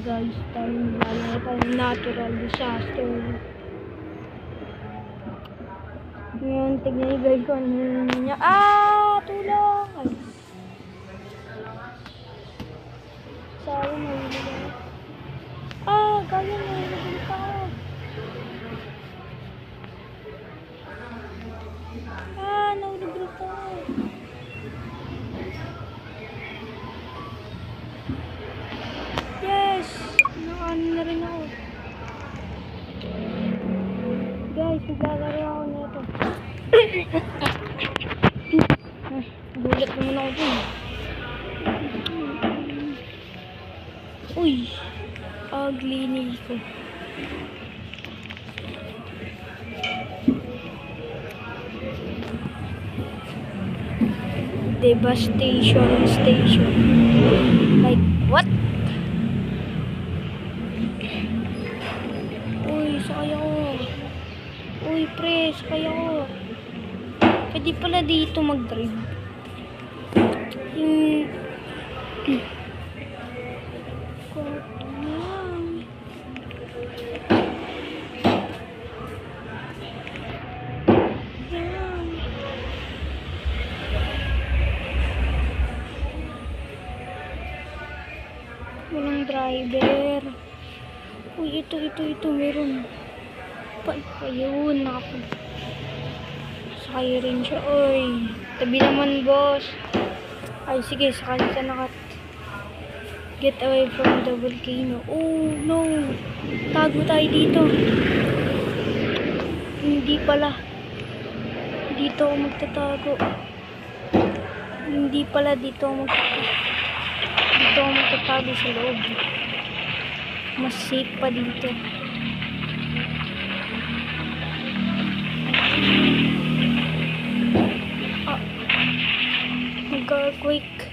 guys, tayo nilalaya tayo ng natural disaster. Ngayon, tignan niyo guys kung ano niya. Tulong! Ay. Sayang, nahulog ako. Gaya, nahulog ako. Nahulog ako. Yes! Nakaano na rin ako. Guys, maglalaro ako nito. Gulat naman ako dun. Uy! Ugly Nico. Devastation station. Like, what? Uy, sakay ako. Uy, pre, sakay ako. Pwede pala dito mag-drive. Walang driver. Uy, ito, meron. Ayun, sakay rin siya. Uy, tabi naman, boss. Ay, sige, sakay ka na. Get away from the volcano. Oh, no. Tago tayo dito. Hindi pala. Dito ako magtatago. Hindi pala dito ako magtatago. Dito ako magtatago sa loob. Mas safe pa dito. Mag-earthquake.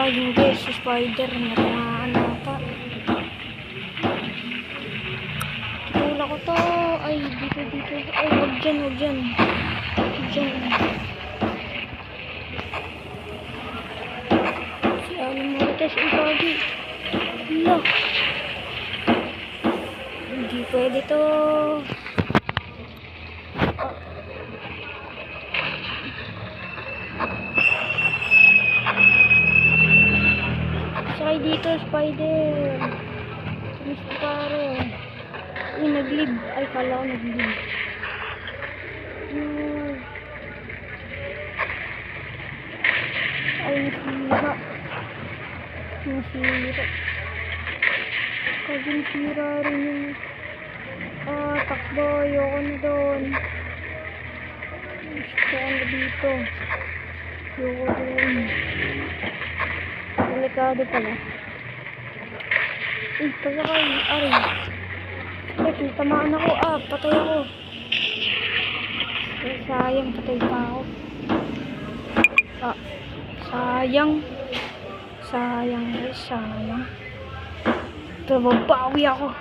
Hindi. Si spider. Natamaan ata. Tula ko to. Ay, dito. Ay, wag dyan. Si Alimoritas ang pagi. Hala. Hindi pwede to. Sakay dito, spider. Mr. Pare. Uy, nag-live. Ay, kala ko nag-live. Ay, nasira. Kaging sira rin yung takbo. Ayoko na doon. Gusto ko na dito. Ayoko doon. Delikado pala. Uy, pasakay. Aray. Bakit, tamaan ako. Patay ako. Sayang, patay pa ako. Sayang. Pero babawi ako.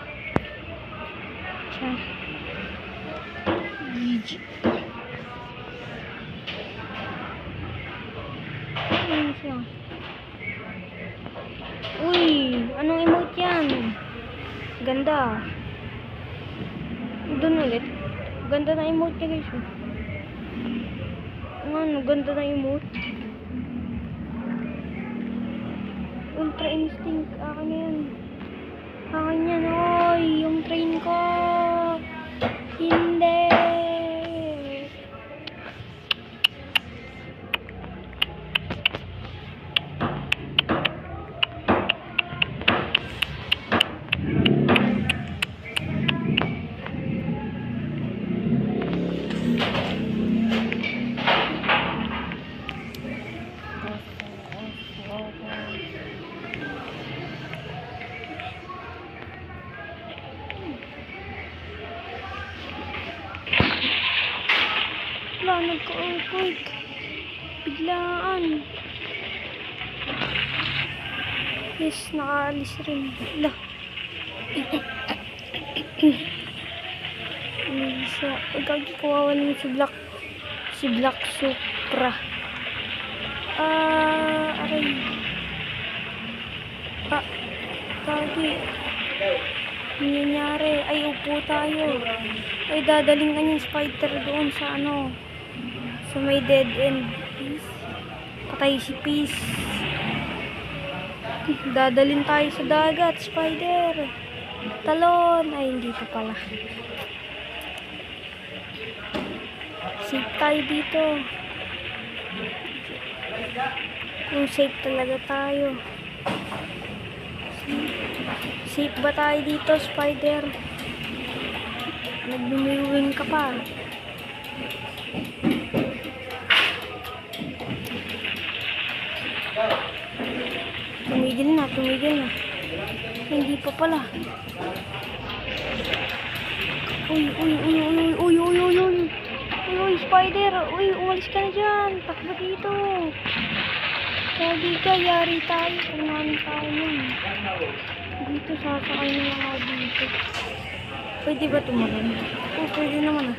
GG. Ano siya? Uy, anong emote yan? Ganda. Doon ulit. Ganda na emote niya guys. Ganda na emote. Ultra Instinct. Akin yan. Oy, yung train ko. Hindi. Nagka-earthquake. Biglaan. Yes, nakaalis rin. Lah. Kawawa naman si Black Supra. Aray. Kagi. Ano nangyari? Ay, upo tayo. Ay, dadaling ka yung spider doon sa ano. Sa may dead end. Peace. Patay si Peace. Dadalhin tayo sa dagat, spider. Talon. Ay, hindi pa pala. Safe tayo dito. Kung safe talaga tayo. Safe ba tayo dito, spider? Nagbumiwing ka pa. Tumigil na, tumigil na. Hindi pa pala. Uy, uy, uy, uy, uy, uy, uy, uy. Uy, spider. Uy, umalis ka na dyan. Takbo dito. Kagi ka, yari tayo. Pagnamin tayo yun. Dito, sasakay na lang ako dito. Pwede ba tumalon? Oo, pwede naman ah.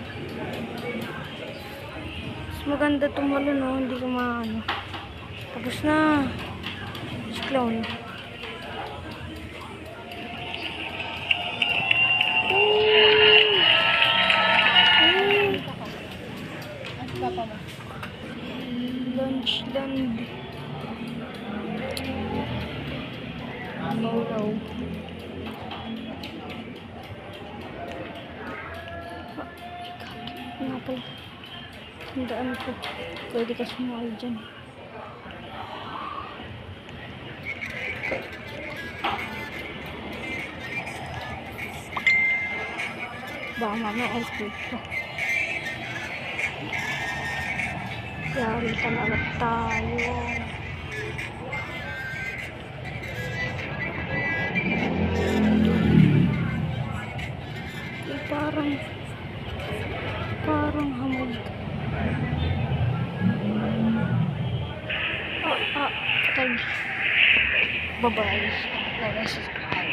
Mas maganda tumalon oh. Hindi ko maano. Tapos na. Clown. Lunch land. No. Nga pala. Tandaan ko. Pwede ka sumali dyan. Baka mamaya earthquake pa. Yari talaga tayo. Parang hamog. Patay. Bye-bye.